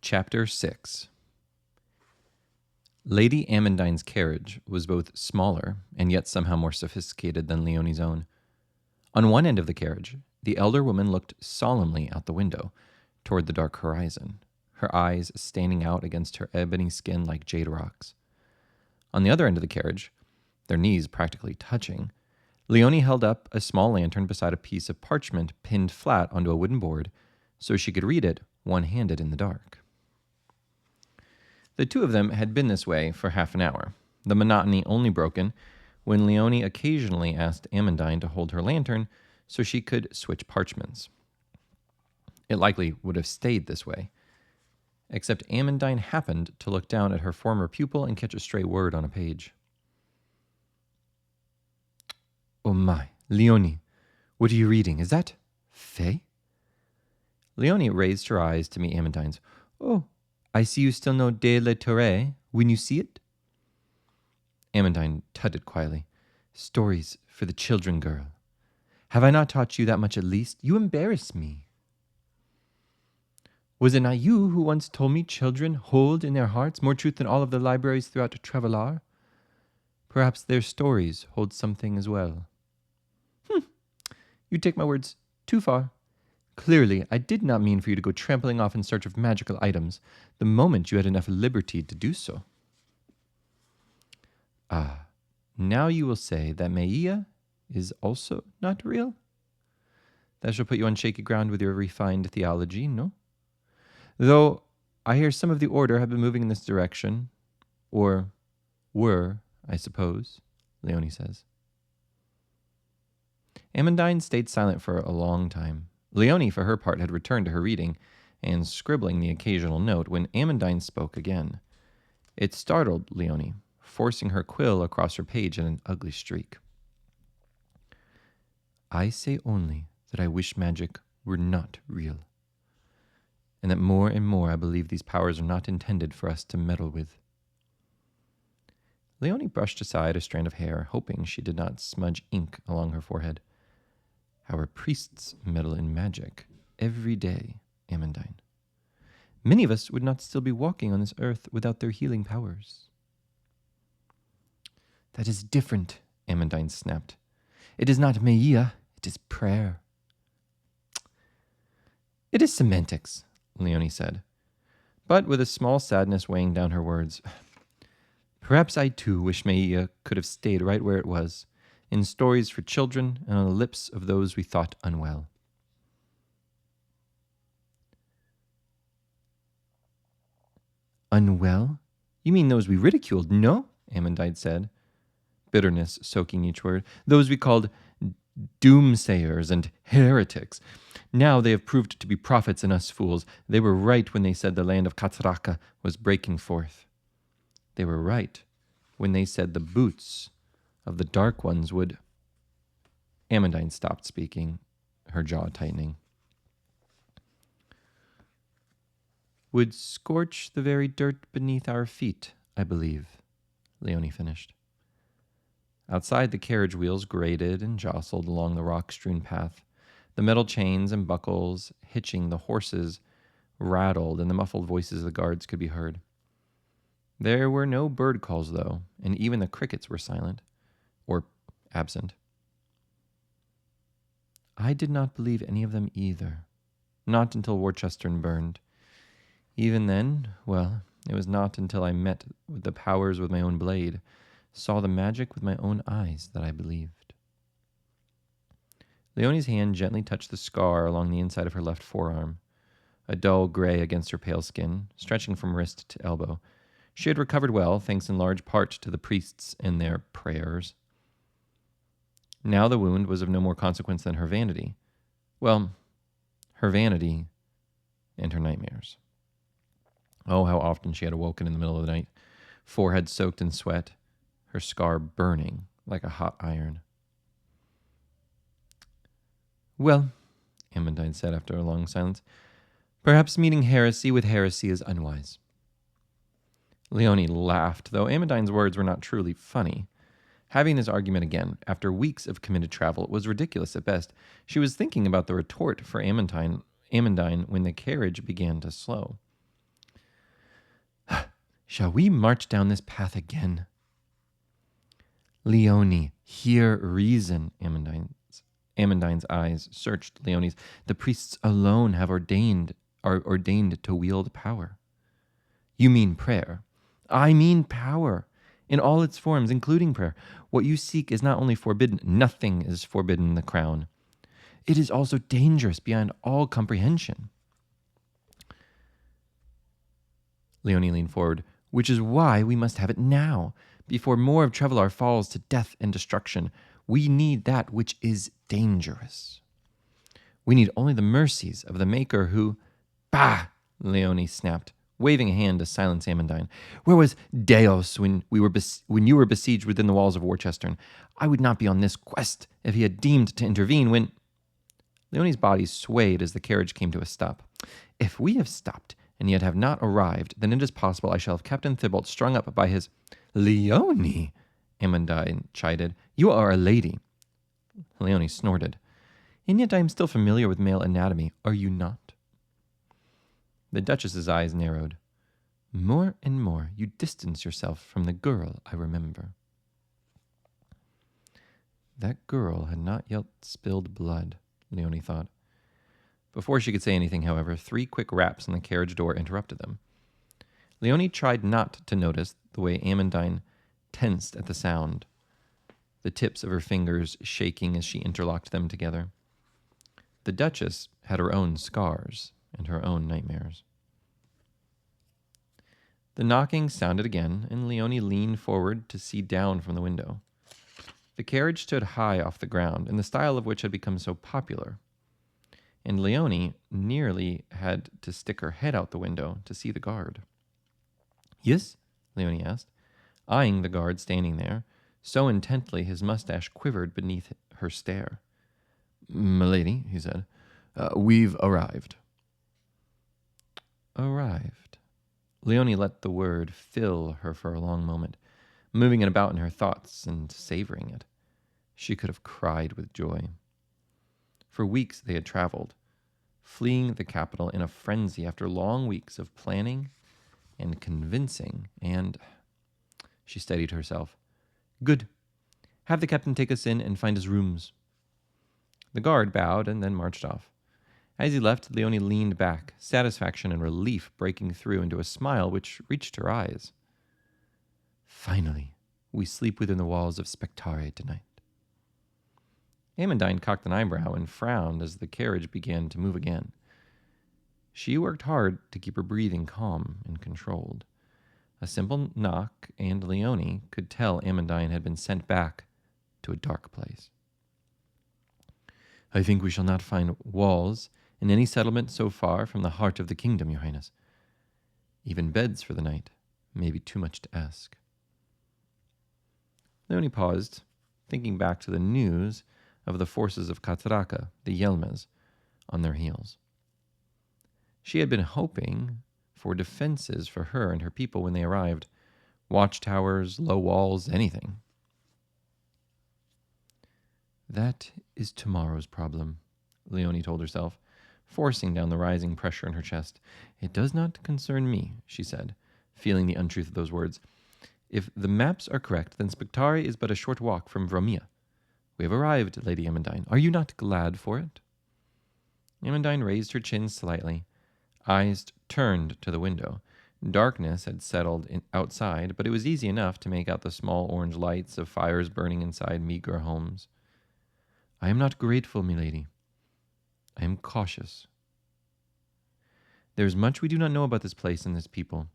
Chapter 6. Lady Amandine's carriage was both smaller and yet somehow more sophisticated than Leonie's own. On one end of the carriage, the elder woman looked solemnly out the window toward the dark horizon, her eyes standing out against her ebony skin like jade rocks. On the other end of the carriage, their knees practically touching, Leonie held up a small lantern beside a piece of parchment pinned flat onto a wooden board so she could read it one-handed in the dark. The two of them had been this way for half an hour, the monotony only broken when Leonie occasionally asked Amandine to hold her lantern so she could switch parchments. It likely would have stayed this way, except Amandine happened to look down at her former pupil and catch a stray word on a page. "Oh my, Leonie, what are you reading? Is that Faye?" Leonie raised her eyes to meet Amandine's. "Oh, I see you still know De la Tourette when you see it?" Amandine tutted quietly. "Stories for the children, girl. Have I not taught you that much at least? You embarrass me." "Was it not you who once told me children hold in their hearts more truth than all of the libraries throughout Travellar? Perhaps their stories hold something as well." "You take my words too far. Clearly, I did not mean for you to go trampling off in search of magical items the moment you had enough liberty to do so." "Ah, now you will say that Maia is also not real? That shall put you on shaky ground with your refined theology, no? Though I hear some of the order have been moving in this direction, or were, I suppose," Leonie says. Amandine stayed silent for a long time. Leonie, for her part, had returned to her reading and scribbling the occasional note when Amandine spoke again. It startled Leonie, forcing her quill across her page in an ugly streak. "I say only that I wish magic were not real, and that more and more I believe these powers are not intended for us to meddle with." Leonie brushed aside a strand of hair, hoping she did not smudge ink along her forehead. "Our priests meddle in magic every day, Amandine. Many of us would not still be walking on this earth without their healing powers." "That is different," Amandine snapped. "It is not Maia, it is prayer." "It is semantics," Leonie said, but with a small sadness weighing down her words. "Perhaps I too wish Maia could have stayed right where it was, in stories for children and on the lips of those we thought unwell." "Unwell? You mean those we ridiculed, no?" Amandine said, bitterness soaking each word. "Those we called doomsayers and heretics. Now they have proved to be prophets and us fools. They were right when they said the land of Katsaraka was breaking forth. They were right when they said the boots of the Dark Ones would..." Amandine stopped speaking, her jaw tightening. "Would scorch the very dirt beneath our feet, I believe," Leonie finished. Outside, the carriage wheels grated and jostled along the rock-strewn path. The metal chains and buckles hitching the horses rattled, and the muffled voices of the guards could be heard. There were no bird calls, though, and even the crickets were silent, or absent. "I did not believe any of them either, not until Worcester burned. Even then, well, it was not until I met with the powers with my own blade, saw the magic with my own eyes, that I believed." Leonie's hand gently touched the scar along the inside of her left forearm, a dull gray against her pale skin, stretching from wrist to elbow. She had recovered well, thanks in large part to the priests and their prayers. Now the wound was of no more consequence than her vanity. Well, her vanity and her nightmares. Oh, how often she had awoken in the middle of the night, forehead soaked in sweat, her scar burning like a hot iron. "Well," Amandine said after a long silence, "perhaps meeting heresy with heresy is unwise." Leonie laughed, though Amandine's words were not truly funny. Having this argument again, after weeks of committed travel, was ridiculous at best. She was thinking about the retort for Amandine Amandine when the carriage began to slow. "Shall we march down this path again?" "Leonie, hear reason," Amandine's eyes searched Leonie's. "The priests alone are ordained to wield power." "You mean prayer?" "I mean power, in all its forms, including prayer. What you seek is not only forbidden, nothing is forbidden in the crown. It is also dangerous beyond all comprehension." Leonie leaned forward. "Which is why we must have it now, before more of Trevelar falls to death and destruction. We need that which is dangerous. We need only the mercies of the Maker who—" "Bah!" Leonie snapped, waving a hand to silence Amandine. "Where was Deos when you were besieged within the walls of Worcestern? I would not be on this quest if he had deemed to intervene when—" Leonie's body swayed as the carriage came to a stop. "If we have stopped and yet have not arrived, then it is possible I shall have Captain Thibault strung up by his—" "Leonie!" Amandine chided. "You are a lady." Leonie snorted. "And yet I am still familiar with male anatomy. Are you not?" The Duchess's eyes narrowed. "More and more you distance yourself from the girl I remember." That girl had not yet spilled blood, Leonie thought. Before she could say anything, however, 3 quick raps on the carriage door interrupted them. Leonie tried not to notice the way Amandine tensed at the sound, the tips of her fingers shaking as she interlocked them together. The Duchess had her own scars and her own nightmares. The knocking sounded again, and Leonie leaned forward to see down from the window. The carriage stood high off the ground, in the style of which had become so popular, and Leonie nearly had to stick her head out the window to see the guard. "Yes?" Leonie asked, eyeing the guard standing there, so intently his mustache quivered beneath her stare. "Milady," he said, "we've arrived." Arrived. Leonie let the word fill her for a long moment, moving it about in her thoughts and savoring it. She could have cried with joy. For weeks they had traveled, fleeing the capital in a frenzy after long weeks of planning and convincing, and she steadied herself. "Good. Have the captain take us in and find us rooms." The guard bowed and then marched off. As he left, Leonie leaned back, satisfaction and relief breaking through into a smile which reached her eyes. "Finally, we sleep within the walls of Spectare tonight." Amandine cocked an eyebrow and frowned as the carriage began to move again. She worked hard to keep her breathing calm and controlled. A simple knock, and Leonie could tell Amandine had been sent back to a dark place. "I think we shall not find walls in any settlement so far from the heart of the kingdom, Your Highness. Even beds for the night may be too much to ask." Leonie paused, thinking back to the news of the forces of Catraca, the Yelmes, on their heels. She had been hoping for defenses for her and her people when they arrived. Watchtowers, low walls, anything. "That is tomorrow's problem," Leonie told herself, forcing down the rising pressure in her chest. "It does not concern me," she said, feeling the untruth of those words. "If the maps are correct, then Spectare is but a short walk from Vromia. We have arrived, Lady Amandine. Are you not glad for it?" Amandine raised her chin slightly, eyes turned to the window. Darkness had settled outside, but it was easy enough to make out the small orange lights of fires burning inside meager homes. "I am not grateful, milady. I am cautious. There is much we do not know about this place and this people.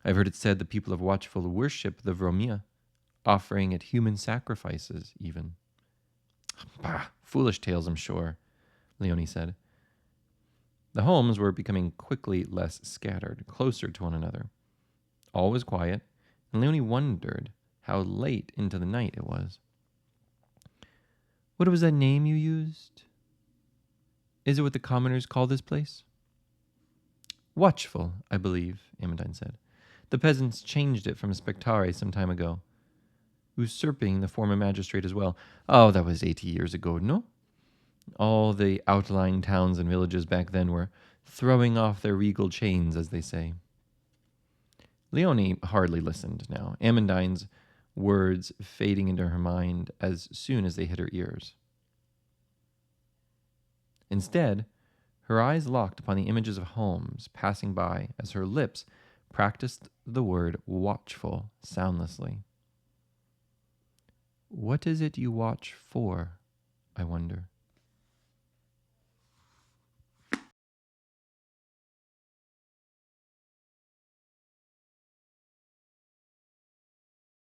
I have heard it said the people of Watchful worship the Vromia, offering it human sacrifices, even." "Bah, foolish tales, I'm sure," Leonie said. The homes were becoming quickly less scattered, closer to one another. All was quiet, and Leonie wondered how late into the night it was. "What was that name you used? Is it what the commoners call this place?" "Watchful, I believe," Amandine said. "The peasants changed it from Spectare some time ago, usurping the former magistrate as well. Oh, that was 80 years ago, no? All the outlying towns and villages back then were throwing off their regal chains, as they say. Leonie hardly listened now, Amandine's words fading into her mind as soon as they hit her ears. Instead, her eyes locked upon the images of homes passing by as her lips practiced the word watchful soundlessly. What is it you watch for, I wonder?